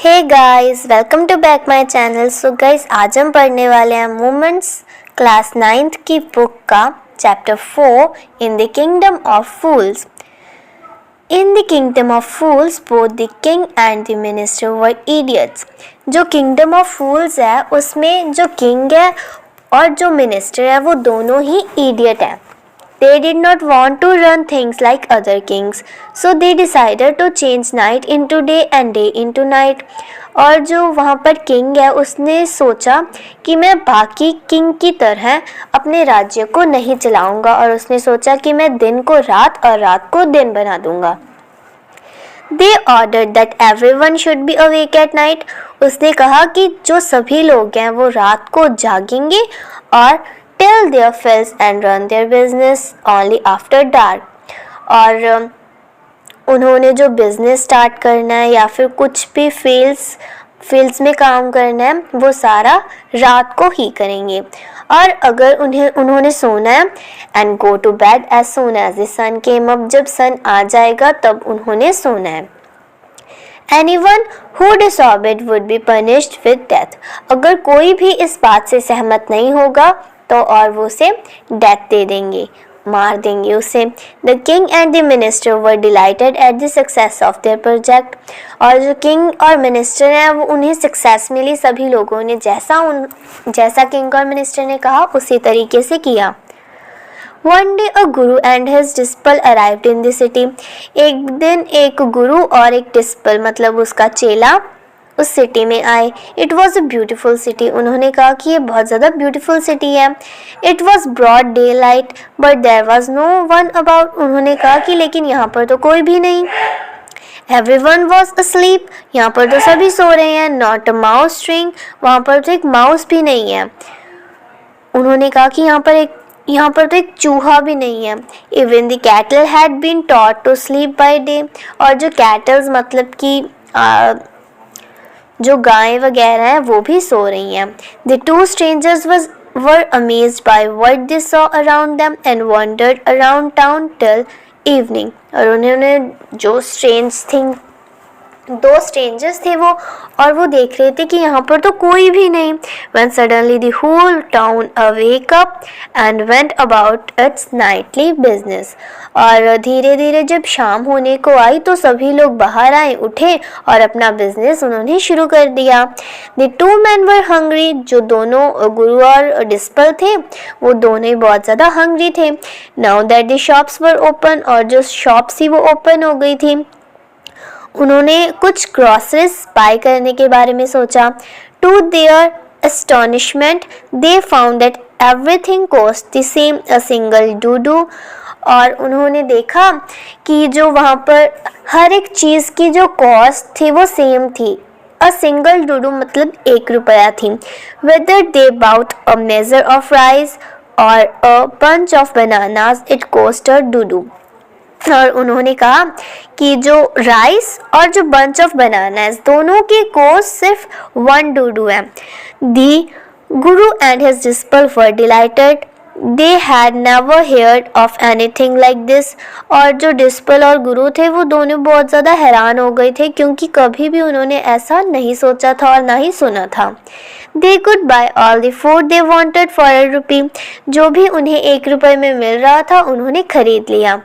Hey guys, welcome to back my channel. So guys, आज हम पढ़ने वाले हैं मोमेंट्स क्लास 9th की बुक का chapter 4 in the kingdom of fools. In the kingdom of fools both the king and the minister were idiots. जो kingdom of फूल्स है उसमें जो किंग है और जो मिनिस्टर है वो दोनों ही इडियट हैं। They did not want to run things like other kings, so they decided to change night into day and day into night. और जो वहाँ पर किंग है उसने सोचा कि मैं बाकी किंग की तरह अपने राज्य को नहीं चलाऊंगा और उसने सोचा कि मैं दिन को रात और रात को दिन बना दूंगा। They ordered that everyone should be awake at night. उसने कहा कि जो सभी लोग हैं वो रात को जागेंगे और till their fields and run their business only after dark. और उन्होंने जो बिजनेस स्टार्ट करना है या फिर कुछ भी फील्ड्स में काम करना है वो सारा रात को ही करेंगे। और अगर उन्होंने सोना है and go to bed as soon as the sun came up, जब सन आ जाएगा तब उन्होंने सोना है। Anyone who disobeyed would be punished with death. अगर कोई भी इस बात से सहमत नहीं होगा तो और वो उसे डेथ दे देंगे, मार देंगे उसे। The king and the minister were delighted at the success of their project. और जो किंग और मिनिस्टर हैं वो उन्हें सक्सेस मिली। सभी लोगों ने जैसा किंग और मिनिस्टर ने कहा उसी तरीके से किया। One day a guru and his disciple arrived in the city. एक दिन एक गुरु और एक डिस्पल मतलब उसका चेला उस सिटी में आए। It was a beautiful city. उन्होंने कहा कि ये बहुत ज़्यादा ब्यूटिफुल सिटी है। It was broad daylight but there was no one about. उन्होंने कहा कि लेकिन यहाँ पर तो कोई भी नहीं। Everyone was asleep. यहाँ पर तो सभी सो रहे हैं। Not a mouse string. वहाँ पर तो एक माउस भी नहीं है। उन्होंने कहा कि यहाँ पर तो एक चूहा भी नहीं है। Even the cattle had been taught to sleep by day. और जो कैटल्स मतलब कि जो गायें वगैरह हैं वो भी सो रही हैं। The two strangers were amazed by what they saw around them and wandered around town till evening. और उन्होंने जो दो स्ट्रेंजर्स थे वो देख रहे थे कि यहाँ पर तो कोई भी नहीं। When suddenly the whole town awake up and went about its nightly business. और धीरे धीरे जब शाम होने को आई तो सभी लोग बाहर आए, उठे और अपना बिजनेस उन्होंने शुरू कर दिया। The two men were hungry. जो दोनों गुरु और डिस्पल थे वो दोनों ही बहुत ज़्यादा हंग्री थे। Now that the shops were open. और जो शॉप्स थी वो ओपन हो गई थी। उन्होंने कुछ ग्रॉसरीज बाय करने के बारे में सोचा। To their astonishment they found that everything cost the same, a single dodo. और उन्होंने देखा कि जो वहाँ पर हर एक चीज़ की जो कॉस्ट थी वो सेम थी। अ सिंगल डूडू मतलब 1 रुपया थी। Whether they bought a measure of rice or a bunch of bananas, it cost a dodo. और उन्होंने कहा कि जो राइस और जो बंच ऑफ बनानास दोनों की कॉस्ट सिर्फ 1 डूडू है। The guru and his disciple were delighted. They had never heard of anything like this. और जो डिस्पल और गुरु थे वो दोनों बहुत ज़्यादा हैरान हो गए थे क्योंकि कभी भी उन्होंने ऐसा नहीं सोचा था और ना ही सुना था। They could buy all the food they wanted for a rupee. जो भी उन्हें 1 रुपये में मिल रहा था उन्होंने खरीद लिया।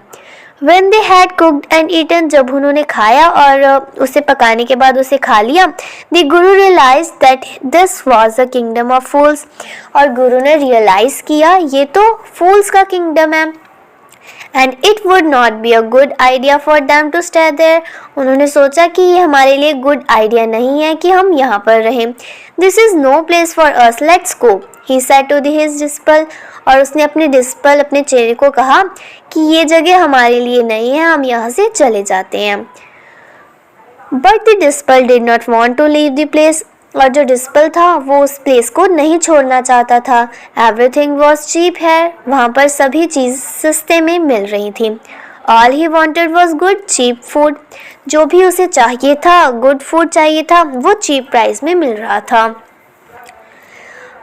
When they had cooked and eaten, जब उन्होंने खाया और उसे पकाने के बाद उसे खा लिया, the Guru realized that this was a kingdom of fools. और गुरु ने रियलाइज किया ये तो फूल्स का किंगडम है। And it would not be a good idea for them to stay there. उन्होंने सोचा कि ये हमारे लिए गुड आइडिया नहीं है कि हम यहाँ पर रहें। This is no place for us. Let's go. He said to his disciple. और उसने अपने चेले को कहा कि ये जगह हमारे लिए नहीं है, हम यहाँ से चले जाते हैं। But the disciple did not want to leave the place. और जो डिस्पल था वो उस प्लेस को नहीं छोड़ना चाहता था। Everything was cheap here. वहाँ पर सभी चीज़ सस्ते में मिल रही थी। All he wanted was good cheap food. जो भी उसे चाहिए था, गुड फूड चाहिए था, वो चीप प्राइस में मिल रहा था।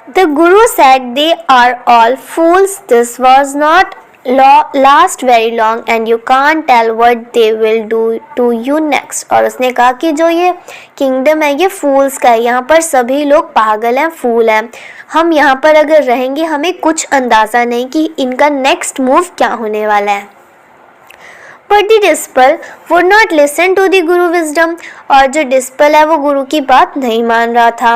The Guru said they are all fools. This was not last very long and you can't tell what they will do to you next। और उसने कहा कि जो ये किंगडम है ये फूल्स का है, यहाँ पर सभी लोग पागल हैं, फूल हैं। हम यहाँ पर अगर रहेंगे हमें कुछ अंदाज़ा नहीं कि इनका नेक्स्ट मूव क्या होने वाला है। But the disciple would not listen to the Guru wisdom। और जो डिस्पल है वो गुरु की बात नहीं मान रहा था।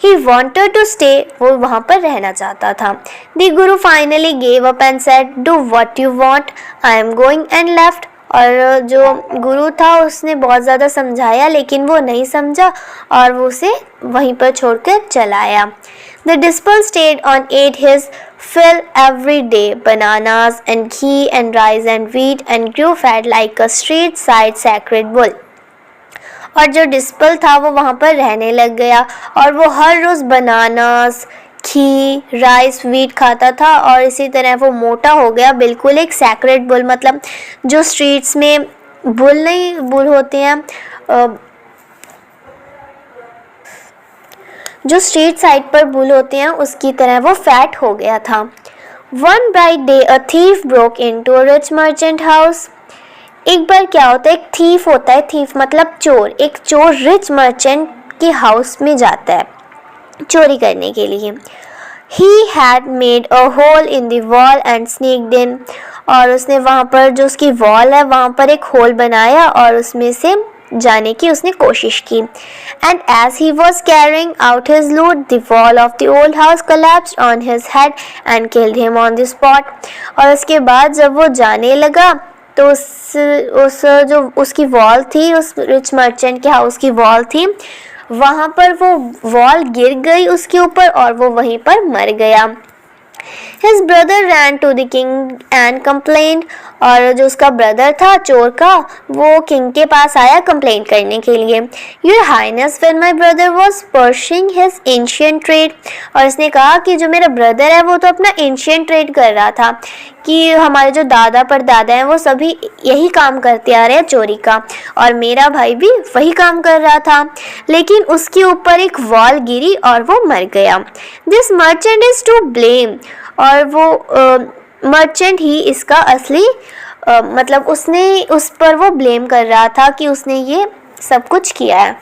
He wanted to stay। वो वहाँ पर रहना चाहता था। The Guru finally gave up and said, "Do what you want। I am going" and left। और जो गुरु था उसने बहुत ज़्यादा समझाया लेकिन वो नहीं समझा और वो उसे वहीं पर छोड़कर चला आया। The disciple stayed on, ate his fill every day, bananas and ghee and rice and wheat, and grew fat like a street side sacred bull। और जो डिस्पल था वो वहाँ पर रहने लग गया और वो हर रोज़ बनानास, घी, राइस, व्हीट खाता था और इसी तरह वो मोटा हो गया, बिल्कुल एक सैक्रेड बुल। मतलब जो स्ट्रीट्स में बुल नहीं, बुल होते हैं जो स्ट्रीट साइड पर बुल होते हैं, उसकी तरह वो फैट हो गया था। One bright day a thief broke into a rich merchant house. एक बार क्या होता है, एक थीफ होता है, थीफ मतलब चोर। एक चोर रिच मर्चेंट के हाउस में जाता है चोरी करने के लिए। He had made a hole in the wall and sneaked in। और उसने वहाँ पर जो उसकी वॉल है वहाँ पर एक होल बनाया और उसमें से जाने की उसने कोशिश की। And as he was carrying out his loot, the wall of the old house collapsed on his head and killed him on the spot। और उसके बाद जब वो जाने लगा तो उस जो उसकी वॉल थी, उस रिच मर्चेंट के हाउस की वॉल थी, वहाँ पर वो वॉल गिर गई उसके ऊपर और वो वहीं पर मर गया। His brother ran to the king and complained। और जो उसका ब्रदर था चोर का, वो किंग के पास आया कंप्लेंट करने के लिए। Your Highness, when my brother was pursuing his ancient trade। और इसने कहा कि जो मेरा ब्रदर है वो तो अपना एंशियंट ट्रेड कर रहा था, कि हमारे जो दादा परदादा हैं वो सभी यही काम करते आ रहे हैं चोरी का, और मेरा भाई भी वही काम कर रहा था, लेकिन उसके ऊपर एक वॉल गिरी और वो मर गया। This merchant is to blame. और वो मर्चेंट ही इसका असली मतलब उसने उस पर वो ब्लेम कर रहा था कि उसने ये सब कुछ किया है।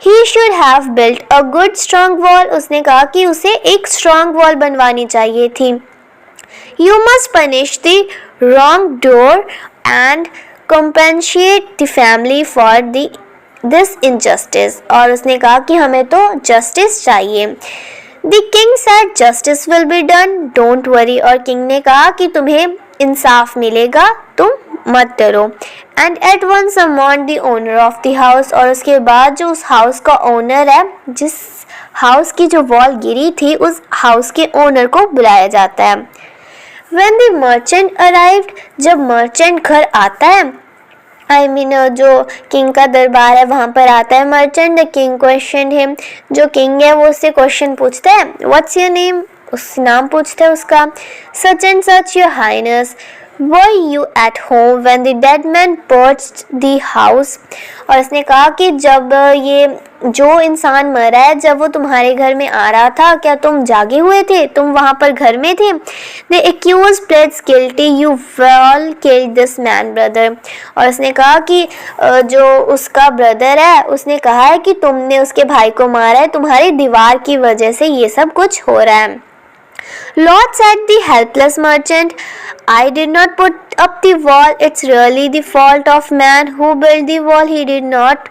He should have built a good strong wall। उसने कहा कि उसे एक strong wall बनवानी चाहिए थी। You must punish the wrongdoer and compensate the family for this injustice। और उसने कहा कि हमें तो justice चाहिए। The king said justice will be done, don't worry। और किंग ने कहा कि तुम्हें इंसाफ मिलेगा, तुम मत डरो। And at once summoned the owner of the house। और उसके बाद जो उस हाउस का ओनर है, जिस हाउस की जो वॉल गिरी थी, उस हाउस के ओनर को बुलाया जाता है। When the merchant arrived, जब मर्चेंट घर आता है, जो किंग का दरबार है वहाँ पर आता है merchant, the king question him. जो किंग है वो उससे क्वेश्चन पूछता है, व्हाट्स योर नेम। उस नाम पूछता है उसका। Such and such your highness, were you at home when the dead man perched the house. और इसने कहा कि जब ये जो इंसान मरा है, जब वो तुम्हारे घर में आ रहा था, क्या तुम जागे हुए थे, तुम वहाँ पर घर में थे। The accused pleads guilty, you all killed this man brother. और उसने कहा कि जो उसका ब्रदर है उसने कहा है कि तुमने उसके भाई को मारा है, तुम्हारी दीवार की वजह से ये सब कुछ हो रहा है। Lord said the helpless merchant, I did not put up the wall, it's really the fault of man who built the wall, he did not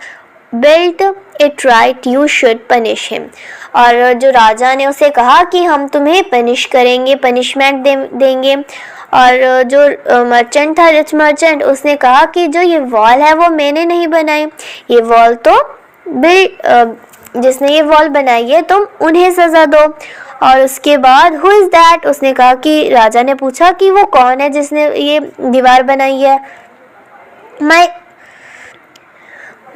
build it right, you should punish him। और जो राजा ने उसे कहा कि हम तुम्हें punish करेंगे, punishment देंगे। और जो मर्चेंट था, रिच मर्चेंट, उसने कहा कि जो ये वॉल है वो मैंने नहीं बनाई, ये वॉल तो जिसने ये वॉल बनाई है तुम उन्हें सज़ा दो। और उसके बाद हु इज़ दैट, उसने कहा कि राजा ने पूछा कि वो कौन है जिसने ये दीवार बनाई है।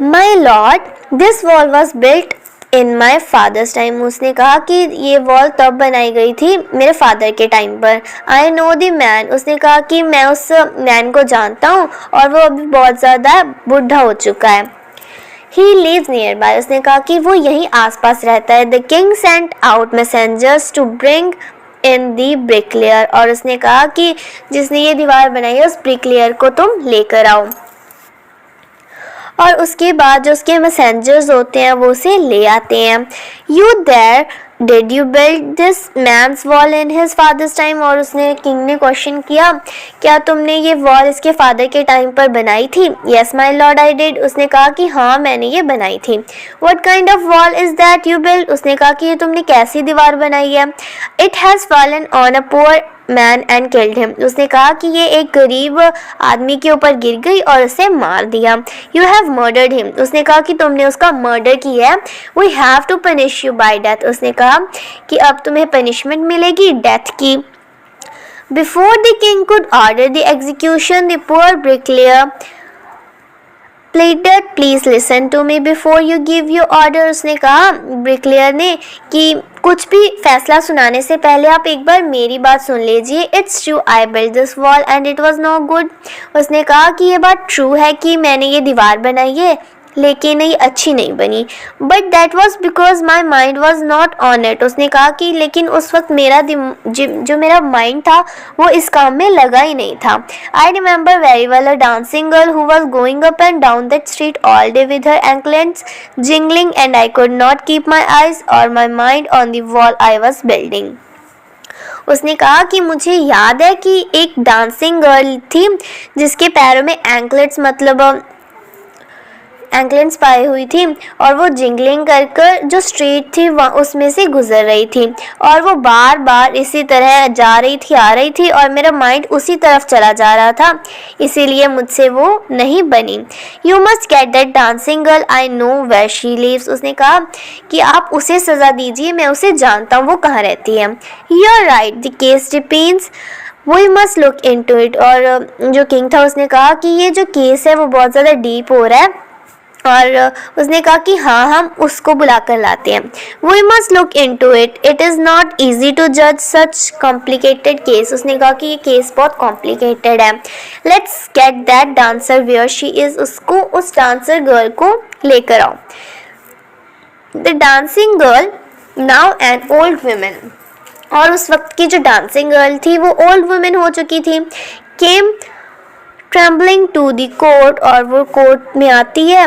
My lord, this wall was built in my father's time. उसने कहा कि ये वॉल तब बनाई गई थी मेरे फादर के टाइम पर। आई नो द मैन, उसने कहा कि मैं उस मैन को जानता हूँ और वो अभी बहुत ज़्यादा बूढ़ा हो चुका है। He lives nearby, उसने कहा कि वो यहीं आसपास रहता है। The king sent out messengers to bring in the bricklayer, और उसने कहा कि जिसने ये दीवार बनाई है उस ब्रिकलेयर को तुम लेकर आओ। और उसके बाद जो उसके मैसेंजर्स होते हैं वो उसे ले आते हैं। You there did you build this man's wall in his father's time, और उसने किंग ने क्वेश्चन किया क्या तुमने ये वॉल इसके फादर के टाइम पर बनाई थी? Yes my Lord I did, उसने कहा कि हाँ मैंने ये बनाई थी। What kind of wall is that you build, उसने कहा कि ये तुमने कैसी दीवार बनाई है? It has fallen on a poor man and killed him, उसने कहा कि ये एक गरीब आदमी के ऊपर गिर गई और उसे मार दिया। यू हैव मर्डर्ड हिम, उसने कहा कि तुमने उसका मर्डर किया है। We have to punish you by death, उसने कहा कि अब तुम्हें पनिशमेंट मिलेगी डेथ की। Before the king could order the execution the poor bricklayer pleaded please listen to me before you give your order, उसने कहा ब्रिकलेयर ने कि कुछ भी फैसला सुनाने से पहले आप एक बार मेरी बात सुन लीजिए। It's true I build this wall and it was not good, उसने कहा कि ये बात ट्रू है कि मैंने ये दीवार बनाई है लेकिन ये अच्छी नहीं बनी। But that was because my mind was not on it, उसने कहा कि लेकिन उस वक्त मेरा जो मेरा माइंड था वो इस काम में लगा ही नहीं था। I remember very well a dancing girl who was going up and down that street all day with her anklets jingling and I could not keep my eyes और my mind on the wall I was building. उसने कहा कि मुझे याद है कि एक dancing girl थी जिसके पैरों में एंकलेट्स मतलब एंकलेट्स पाई हुई थी और वो जिंगलिंग कर कर जो स्ट्रीट थी उसमें से गुजर रही थी और वो बार बार इसी तरह जा रही थी आ रही थी और मेरा माइंड उसी तरफ चला जा रहा था, इसीलिए मुझसे वो नहीं बनी। You must get that dancing girl I know where she lives, उसने कहा कि आप उसे सज़ा दीजिए, मैं उसे जानता हूँ वो कहाँ रहती है। You are right the case depends we must look into it, और जो किंग था उसने कहा कि ये जो केस है वो बहुत ज़्यादा डीप हो रहा है और उसने कहा कि हाँ हम उसको बुला कर लाते हैं। We must look into it, it is not easy to जज सच कॉम्प्लिकेटेड केस, उसने कहा कि ये केस बहुत कॉम्प्लिकेटेड है। Let's get that dancer where she is, उसको उस डांसर गर्ल को लेकर आओ। The dancing girl now an old women, और उस वक्त की जो डांसिंग गर्ल थी वो ओल्ड वुमेन हो चुकी थी। केम ट्रेम्बलिंग टू द कोर्ट, और वो कोर्ट में आती है।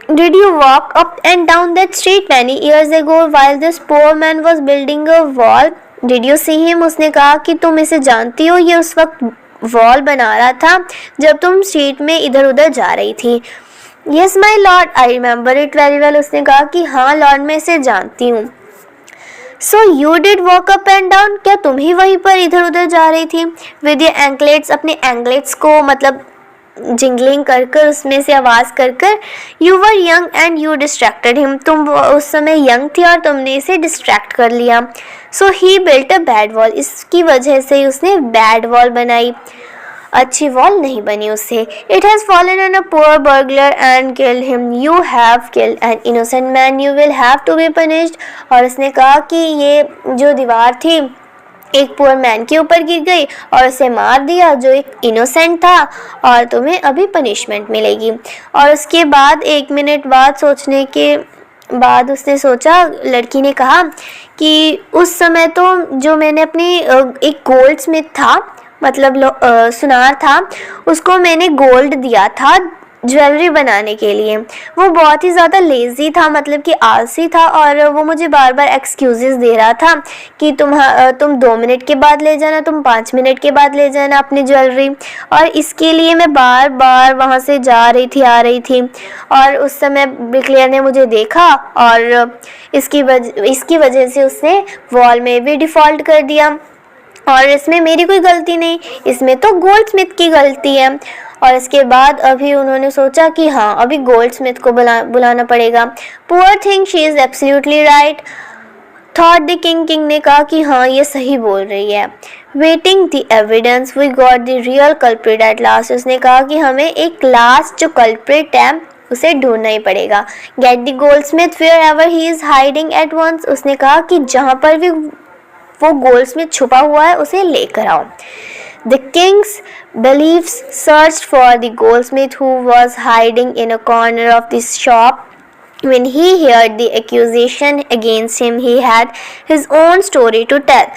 Did you walk up and down that street many years ago while this poor man was building a wall? Did you see him? उसने कहा कि तुम इसे जानती हो, ये उस वक्त वॉल बना रहा था जब तुम स्ट्रीट में इधर उधर जा रही थी। Yes my lord, I remember it very well, उसने कहा कि हाँ लॉर्ड मैं इसे जानती हूँ। So you did walk up and down, क्या तुम ही वहीं पर इधर उधर जा रही थी? With your anklets, अपने एंकलेट्स को मतलब जिंगलिंग कर कर उसमें से आवाज़ कर कर। You were young and you distracted him, तुम उस समय यंग थी और तुमने इसे डिस्ट्रैक्ट कर लिया। So he built a bad wall, इसकी वजह से उसने बैड वॉल बनाई, अच्छी वॉल नहीं बनी उससे। It has fallen on a poor burglar and killed him, you have killed an innocent man, you will have to be punished. और उसने कहा कि ये जो दीवार थी एक पुअर मैन के ऊपर गिर गई और उसे मार दिया जो एक इनोसेंट था, और तुम्हें अभी पनिशमेंट मिलेगी। और उसके बाद 1 मिनट बाद सोचने के बाद उसने सोचा, लड़की ने कहा कि उस समय तो जो मैंने अपनी एक गोल्ड स्मिथ था मतलब सुनार था, उसको मैंने गोल्ड दिया था ज्वेलरी बनाने के लिए। वो बहुत ही ज़्यादा लेज़ी था, मतलब कि आलसी था, और वो मुझे बार बार एक्सक्यूज़ेस दे रहा था कि तुम 2 मिनट के बाद ले जाना, तुम 5 मिनट के बाद ले जाना अपनी ज्वेलरी। और इसके लिए मैं बार बार वहाँ से जा रही थी आ रही थी, और उस समय ब्रिकलेयर ने मुझे देखा और इसकी वजह से उसने वॉल में भी डिफ़ॉल्ट कर दिया। और इसमें मेरी कोई गलती नहीं, इसमें तो गोल्ड स्मिथ की गलती है। और इसके बाद अभी उन्होंने सोचा कि हाँ अभी गोल्ड स्मिथ को बुलाना पड़ेगा। Poor thing, she is absolutely right, thought the king, king ने कहा कि हाँ ये सही बोल रही है। Waiting the evidence we got the real culprit at last, उसने कहा कि हमें एक लास्ट जो कल्प्रिट है उसे ढूंढना ही पड़ेगा। Get the goldsmith wherever he is hiding at once, उसने कहा कि जहाँ पर भी वो गोल्ड स्मिथ छुपा हुआ है उसे लेकर आओ। The king's bailiffs searched for the goldsmith who was hiding in a corner of the shop When he heard the accusation against him, he had his own story to tell.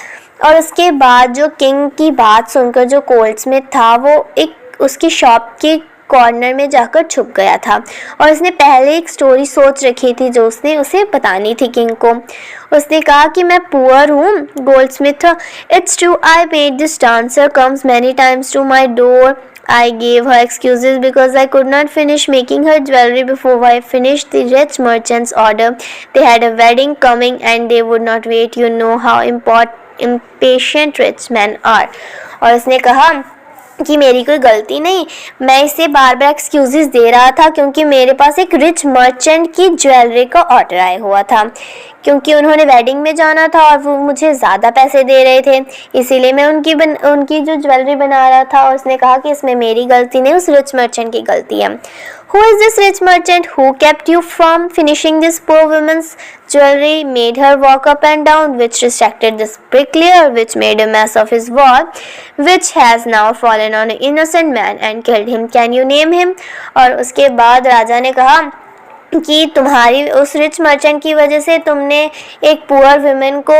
और उसके बाद जो किंग की बात सुनकर जो Goldsmith था वो एक उसकी शॉप के कॉर्नर में जाकर छुप गया था और उसने पहले एक स्टोरी सोच रखी थी जो उसने उसे बतानी थी किंग को। उसने कहा कि मैं पुअर हूँ goldsmith, it's true I made this dancer comes many times to my door. I gave her excuses because I could not finish making her jewelry before I finished the rich merchant's order. They had a wedding coming and they would not wait. You know how impatient rich men are. और उसने कहा कि मेरी कोई गलती नहीं, मैं इसे बार बार एक्सक्यूज़ेस दे रहा था क्योंकि मेरे पास एक रिच मर्चेंट की ज्वेलरी का ऑर्डर आया हुआ था, क्योंकि उन्होंने वेडिंग में जाना था और वो मुझे ज़्यादा पैसे दे रहे थे, इसीलिए मैं उनकी जो ज्वेलरी बना रहा था। और उसने कहा कि इसमें मेरी गलती नहीं, उस रिच मर्चेंट की गलती है। Who is this rich merchant who kept you from finishing this poor woman's jewelry, made her walk up and down, which distracted this bricklayer, which made a mess of his wall, which has now fallen on an innocent man and killed him? Can you name him? और उसके बाद राजा ने कहा कि तुम्हारी उस rich merchant की वजह से तुमने एक पुअर वुमेन को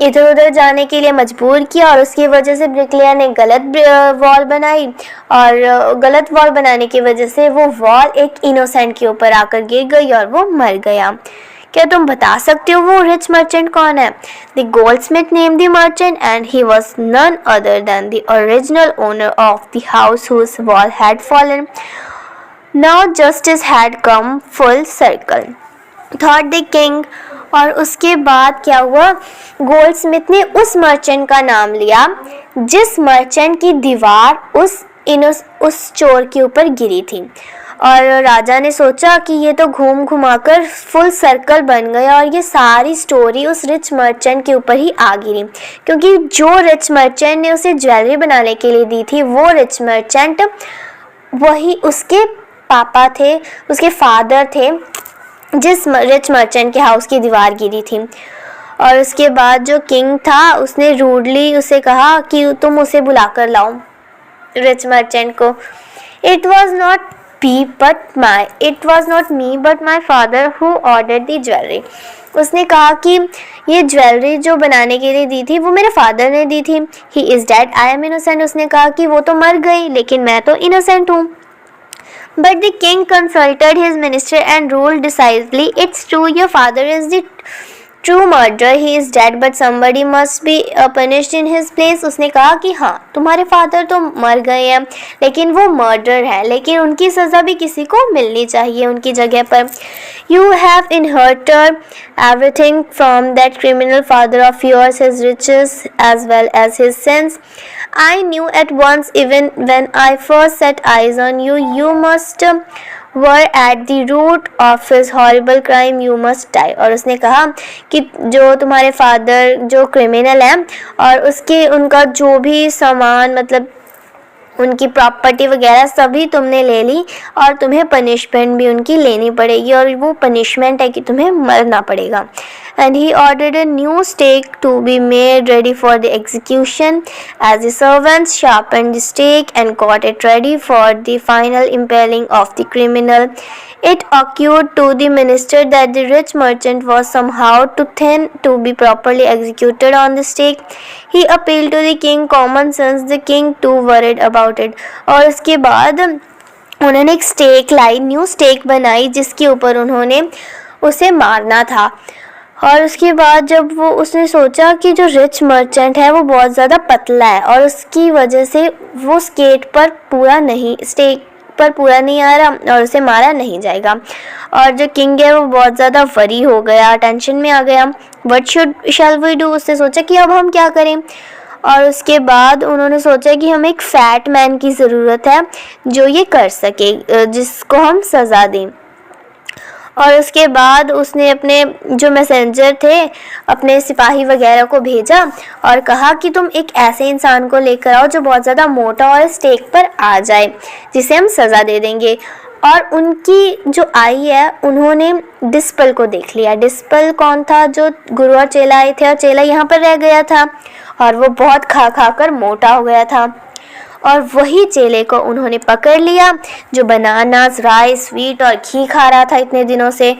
इधर उधर जाने के लिए मजबूर किया और उसकी वजह से ब्रिकलेयर ने गलत वॉल बनाई और गलत वॉल बनाने की वजह से वो वॉल एक इनोसेंट के ऊपर आकर गिर गई और वो मर गया। क्या तुम बता सकते हो वो रिच मर्चेंट कौन है? The goldsmith name the merchant and he was none other than the original owner of the house whose wall had fallen. Now justice had come full circle, thought the king. और उसके बाद क्या हुआ, Goldsmith ने उस merchant का नाम लिया जिस मर्चेंट की दीवार उस चोर के ऊपर गिरी थी। और राजा ने सोचा कि ये तो घूम घुमाकर फुल सर्कल बन गया और ये सारी स्टोरी उस रिच मर्चेंट के ऊपर ही आ गिरी, क्योंकि जो रिच मर्चेंट ने उसे ज्वेलरी बनाने के लिए दी थी वो रिच मर्चेंट वही उसके पापा थे, उसके फादर थे जिस रिच मर्चेंट के हाउस की दीवार गिरी थी। और उसके बाद जो किंग था उसने रूडली उसे कहा कि तुम उसे बुला कर लाओ, रिच मर्चेंट को। It was not me but my father who ordered the jewellery. उसने कहा कि ये ज्वेलरी जो बनाने के लिए दी थी वो मेरे फादर ने दी थी. He is dead, I am innocent. उसने कहा कि वो तो मर गई लेकिन मैं तो इनोसेंट हूँ. But the king consulted his minister and ruled decisively, it's true, your father is the true murderer, he is dead, but somebody must be punished in his place. उसने कहा कि हाँ तुम्हारे फादर तो मर गए हैं लेकिन वो मर्डर है, लेकिन उनकी सज़ा भी किसी को मिलनी चाहिए उनकी जगह पर. You have inherited everything from that criminal father of yours, his riches as well as his sins. I knew at once, even when I first set eyes on you, you must were at the root of his horrible crime. You must die. और उसने कहा कि जो तुम्हारे father जो criminal हैं और उसके उनका जो भी सामान मतलब उनकी प्रॉपर्टी वगैरह सभी तुमने ले ली और तुम्हें पनिशमेंट भी उनकी लेनी पड़ेगी और वो पनिशमेंट है कि तुम्हें मरना पड़ेगा. And he ordered a new stake to be made ready for the execution. As the servants sharpened the stake and got it ready for the final impaling of the criminal, it occurred to the minister that the rich merchant was somehow too thin to be properly executed on the stake. He appealed to the king common sense. The king too worried about it. और उसके बाद उन्होंने एक stake लाई, new stake बनाई जिसके ऊपर उन्होंने उसे मारना था. और उसके बाद जब वो उसने सोचा कि जो रिच मर्चेंट है वो बहुत ज़्यादा पतला है और उसकी वजह से वो स्टेक पर पूरा नहीं आ रहा और उसे मारा नहीं जाएगा. और जो किंग है वो बहुत ज़्यादा वरी हो गया, टेंशन में आ गया. व्हाट शैल वी डू, उसने सोचा कि अब हम क्या करें. और उसके बाद उन्होंने सोचा कि हमें एक फैट मैन की ज़रूरत है जो ये कर सके, जिसको हम सज़ा दें. और उसके बाद उसने अपने जो मैसेंजर थे अपने सिपाही वगैरह को भेजा और कहा कि तुम एक ऐसे इंसान को लेकर आओ जो बहुत ज़्यादा मोटा और स्टेक पर आ जाए जिसे हम सज़ा दे देंगे. और उनकी जो आई है उन्होंने डिस्पल को देख लिया. डिस्पल कौन था? जो गुरु और चेला आए थे और चेला यहाँ पर रह गया था और वो बहुत खा कर मोटा हो गया था. और वही चेले को उन्होंने पकड़ लिया जो बनानास, राइस, स्वीट और घी खा रहा था इतने दिनों से।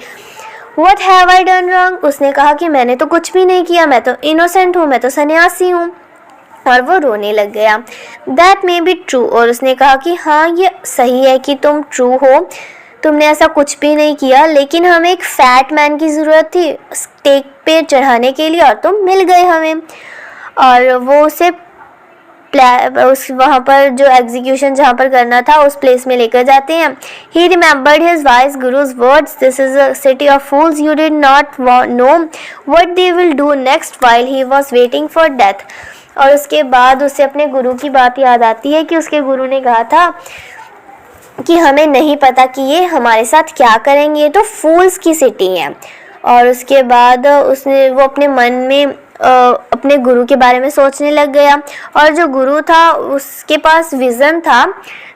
What have I done wrong? उसने कहा कि मैंने तो कुछ भी नहीं किया, मैं तो इनोसेंट हूँ, मैं तो सन्यासी हूँ। और वो रोने लग गया। That may be true, और उसने कहा कि हाँ ये सही है कि तुम ट्रू हो, तुमने ऐसा कुछ भी नहीं किया, लेकिन हमें एक फैट मैन की ज़रूरत थी स्टेक पे चढ़ाने के लिए और तुम मिल गए हमें। और वो उसे उस वहाँ पर जो एग्जीक्यूशन जहाँ पर करना था उस प्लेस में लेकर जाते हैं। He remembered his wise guru's words, this is a city of fools, you did not know what they will do next while he was waiting for death। और उसके बाद उसे अपने गुरु की बात याद आती है कि उसके गुरु ने कहा था कि हमें नहीं पता कि ये हमारे साथ क्या करेंगे, ये तो फूल्स की सिटी है। और उसके बाद वो अपने मन में अपने गुरु के बारे में सोचने लग गया। और जो गुरु था उसके पास विज़न था,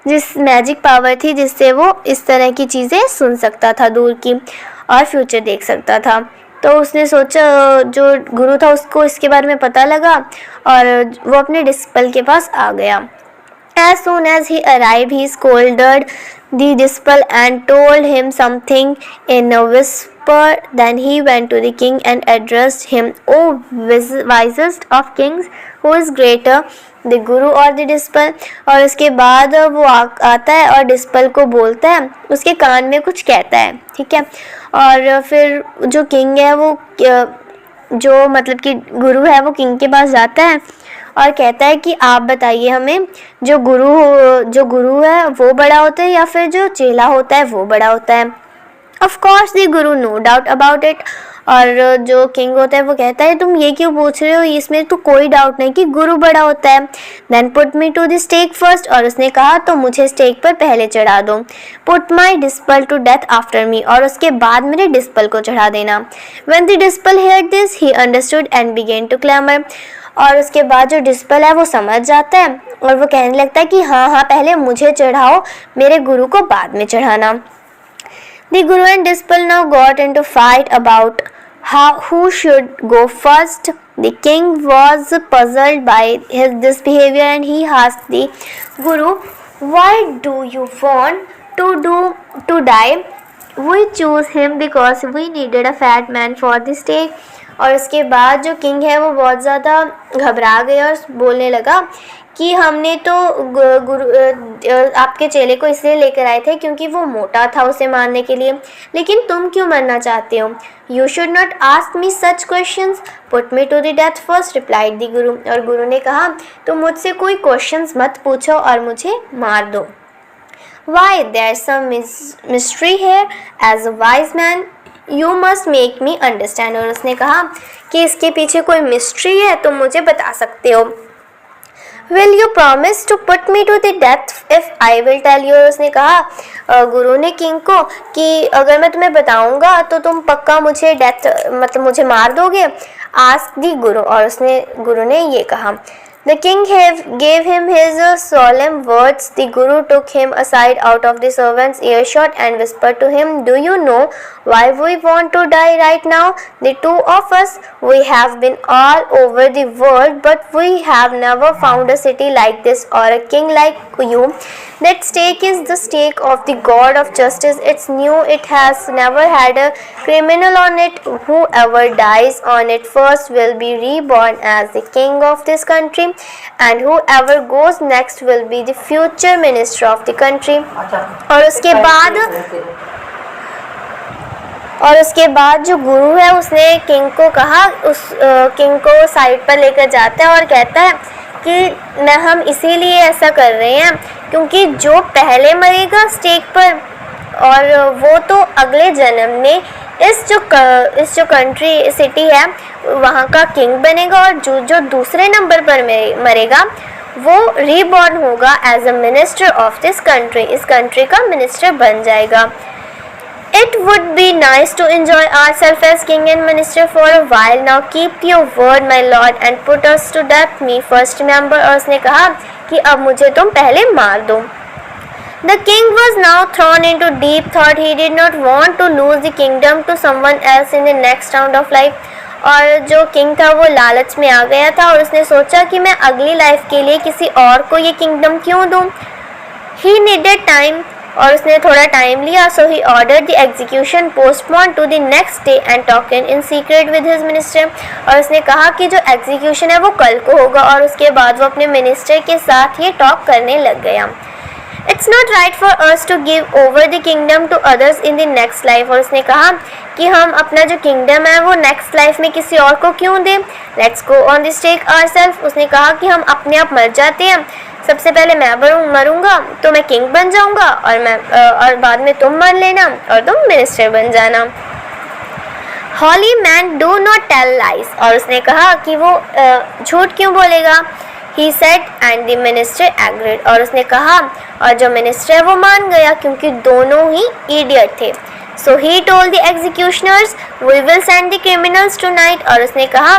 जिस मैजिक पावर थी जिससे वो इस तरह की चीज़ें सुन सकता था दूर की और फ्यूचर देख सकता था। तो उसने सोचा, जो गुरु था उसको इसके बारे में पता लगा और वो अपने डिस्पल के पास आ गया। As soon as he arrived, he scolded the disciple and told him something in a whisper. Then he went to the king and addressed him, "O wisest of kings, who is greater, the guru or the disciple?" और उसके बाद वो आता है और डिस्पल को बोलता है, उसके कान में कुछ कहता है, ठीक है। और फिर जो किंग है वो जो मतलब कि गुरु है वो किंग के पास जाता है और कहता है कि आप बताइए हमें, जो गुरु है वो बड़ा होता है या फिर जो चेला होता है वो बड़ा होता है। Of course the Guru, no doubt about it. और जो किंग होता है वो कहता है तुम ये क्यों पूछ रहे हो, इसमें तो कोई डाउट नहीं कि गुरु बड़ा होता है। Then put me to the stake first, और उसने कहा तो मुझे स्टेक पर पहले चढ़ा दो। Put my disciple to death after me, और उसके बाद मेरे डिस्पल को चढ़ा देना। When the disciple heard this he understood and began to clamour, और उसके बाद जो डिस्पल है वो समझ जाता है और वो कहने लगता है कि हाँ पहले मुझे चढ़ाओ, मेरे गुरु को बाद में चढ़ाना। The guru and disciple now got into fight about who should go first. The king was puzzled by this behavior and he asked the guru, "Why do you want to die? We choose him because we needed a fat man for the stake." और उसके बाद जो king है वो बहुत ज़्यादा घबरा गया और बोलने लगा कि हमने तो आपके चेले को इसलिए लेकर आए थे क्योंकि वो मोटा था उसे मारने के लिए, लेकिन तुम क्यों मरना चाहते हो? You should not ask me such questions, put me to the death first, replied the guru. और गुरु ने कहा तुम मुझसे कोई क्वेश्चंस मत पूछो और मुझे मार दो। Why there some mystery here, as a wise man you must make me understand. और उसने कहा कि इसके पीछे कोई मिस्ट्री है, तुम मुझे बता सकते हो। Will you promise to put me to the death if I will tell you? और उसने कहा गुरु ने किंग को कि अगर मैं तुम्हें बताऊंगा तो तुम पक्का मुझे डेथ मतलब मुझे मार दोगे। आस्क दी गुरु, और गुरु ने ये कहा। The king gave him his solemn words. The guru took him aside out of the servant's earshot and whispered to him, "Do you know why we want to die right now? The two of us, we have been all over the world, but we have never found a city like this or a king like you. That stake is the stake of the God of justice. It's new. It has never had a criminal on it. Whoever dies on it first will be reborn as the king of this country. And whoever goes next will be the future minister of the country." और उसके बाद जो गुरु है उसने king को कहा, king को side पर लेकर जाता है और कहता है कि हम इसीलिए ऐसा कर रहे हैं क्योंकि जो पहले मरेगा स्टेक पर और वो तो अगले जन्म में इस जो कंट्री सिटी है वहाँ का किंग बनेगा, और जो दूसरे नंबर पर मरेगा वो रीबॉर्न होगा as a minister of this country, इस कंट्री का मिनिस्टर बन जाएगा। It would be nice to enjoy ourselves as king and minister for a while. Now keep your word, my lord, and put us to death me first. Remember, और उसने कहा कि अब मुझे तुम पहले मार दो। The king was now thrown into deep thought. He did not want to lose the kingdom to someone else in the next round of life. और जो किंग था वो लालच में आ गया था और उसने सोचा कि मैं अगली लाइफ के लिए किसी और को ये किंगडम क्यों दूँ। ही नीडेड टाइम, और उसने थोड़ा टाइम लिया। So he order the execution postpone to the next day and talking in secret with his minister. और उसने कहा कि जो एग्जीक्यूशन है वो कल को होगा, और उसके बाद वो अपने मिनिस्टर के साथ ये टॉक करने लग गया। It's not right for us to give over the kingdom to others in the next life. और उसने कहा कि हम अपना जो किंगडम है वो नेक्स्ट लाइफ में किसी और को क्यों दें। Let's go on the stake ourself. उसने कहा कि हम अपने आप मर जाते हैं, सबसे पहले मैं मरूंगा तो मैं किंग बन जाऊंगा, और बाद में तुम मर लेना और तुम मिनिस्टर बन जाना। Holy man do not tell lies. और उसने कहा कि वो झूठ क्यों बोलेगा। He said and the minister agreed. और उसने कहा और जो मिनिस्टर है वो मान गया, क्योंकि दोनों ही इडियट थे। So he told the executioners we will send the criminals tonight. और उसने कहा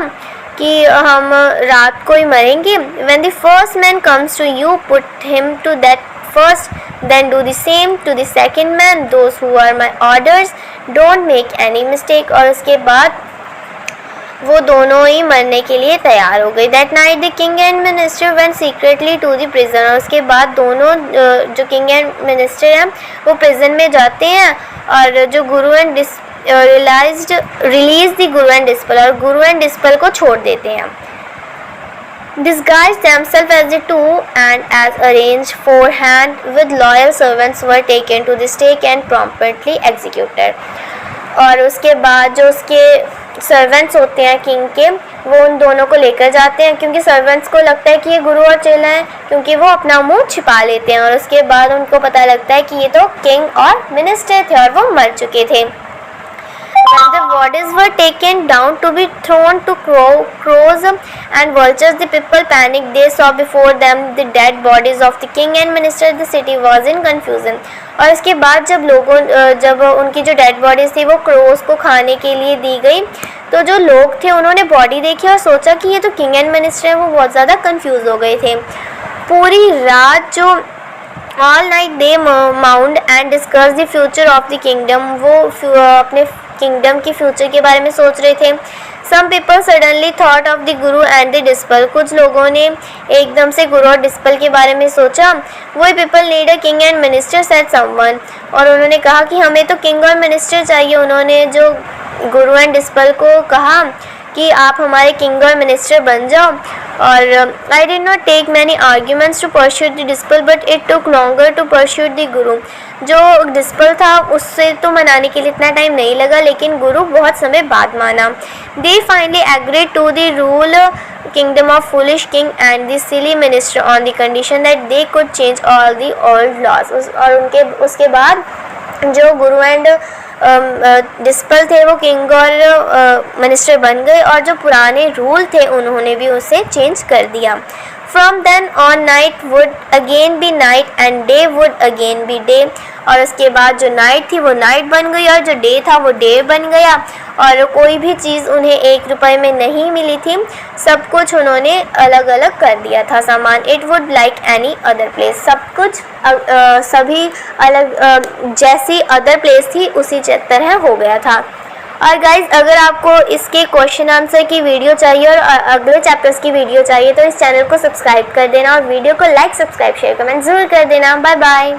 कि हम रात को ही मरेंगे। When the first man comes to you, put him to that first, then do the same to the second man. Those who are my orders, don't make any mistake. और उसके बाद वो दोनों ही मरने के लिए तैयार हो गए। That night the king and minister went secretly to the prison। और उसके बाद दोनों जो किंग एंड मिनिस्टर हैं वो प्रिजन में जाते हैं, और जो गुरु and release the guru and डिस्पल, और गुरु एंड डिस्पल को छोड़ देते हैं। Disguised themselves as the two and as arranged beforehand with loyal servants were taken to the stake and promptly executed। और उसके बाद जो उसके सर्वेंट्स होते हैं किंग के, वो उन दोनों को लेकर जाते हैं, क्योंकि सर्वेंट्स को लगता है कि ये गुरु और चेला है, क्योंकि वो अपना मुंह छिपा लेते हैं। और उसके बाद उनको पता लगता है कि ये तो किंग और मिनिस्टर थे और वो मर चुके थे। When the bodies were taken down to be thrown to crows and vultures, the people panicked. They saw before them the dead bodies of the king and minister. The city was in confusion। और इसके बाद जब उनकी जो dead bodies थी वो crows को खाने के लिए दी गई, तो जो लोग थे उन्होंने बॉडी देखी और सोचा कि ये तो किंग एंड मिनिस्टर है। वो बहुत ज़्यादा कंफ्यूज हो गए थे। पूरी रात जो all night they mound and discuss the future of the kingdom, वो अपने किंगडम के फ्यूचर के बारे में सोच रहे थे। Some people suddenly thought of the guru and the disciple. कुछ लोगों ने एकदम से गुरु और डिस्पल के बारे में सोचा। वही people need a king and minister said someone. और उन्होंने कहा कि हमें तो किंग और मिनिस्टर चाहिए। उन्होंने जो गुरु एंड डिस्पल को कहा कि आप हमारे किंग और मिनिस्टर बन जाओ। और I did not take many arguments to pursue the disciple but it took longer to pursue the guru. जो डिस्पल था उससे तो मनाने के लिए इतना टाइम नहीं लगा, लेकिन गुरु बहुत समय बाद माना। They finally agreed to the rule kingdom of foolish king and the silly minister on the condition that they could change all the old laws. और उसके बाद जो गुरु एंड डिस्पल थे वो किंग और मिनिस्टर बन गए, और जो पुराने रूल थे उन्होंने भी उसे चेंज कर दिया। From then on night would again be night and day would again be day। और उसके बाद जो नाइट थी वो नाइट बन गई और जो डे था वो डे बन गया। और कोई भी चीज़ उन्हें 1 रुपए में नहीं मिली थी, सब कुछ उन्होंने अलग अलग कर दिया था सामान। It would like any other place. सब कुछ सभी अलग जैसी अदर प्लेस थी उसी तरह हो गया था। और गाइज़, अगर आपको इसके क्वेश्चन आंसर की वीडियो चाहिए और अगले चैप्टर्स की वीडियो चाहिए तो इस चैनल को सब्सक्राइब कर देना और वीडियो को लाइक, सब्सक्राइब, शेयर, कमेंट ज़रूर कर देना। Bye bye.